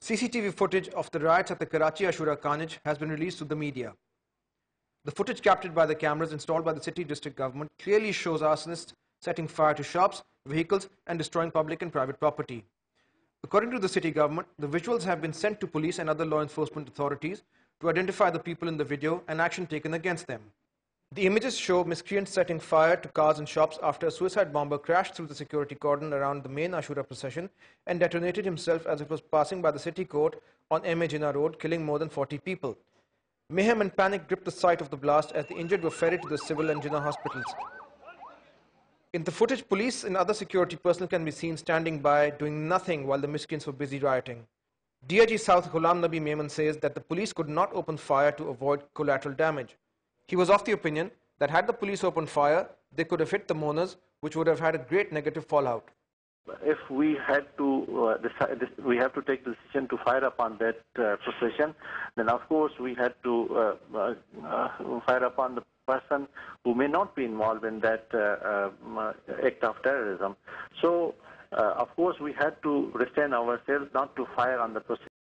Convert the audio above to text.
CCTV footage of the riots at the Karachi Ashura carnage has been released to the media. The footage captured by the cameras installed by the city district government clearly shows arsonists setting fire to shops, vehicles and destroying public and private property. According to the city government, the visuals have been sent to police and other law enforcement authorities to identify the people in the video and action taken against them. The images show miscreants setting fire to cars and shops after a suicide bomber crashed through the security cordon around the main Ashura procession and detonated himself as it was passing by the city court on M.A. Jinnah Road, killing more than 40 people. Mayhem and panic gripped the site of the blast as the injured were ferried to the civil and Jinnah hospitals. In the footage, police and other security personnel can be seen standing by, doing nothing while the miscreants were busy rioting. DIG South Ghulam Nabi Memon says that the police could not open fire to avoid collateral damage. He was of the opinion that had the police opened fire, they could have hit the mourners, which would have had a great negative fallout. If we had to we have to take the decision to fire upon that procession, then of course we had to fire upon the person who may not be involved in that act of terrorism. So, of course, we had to restrain ourselves not to fire on the procession.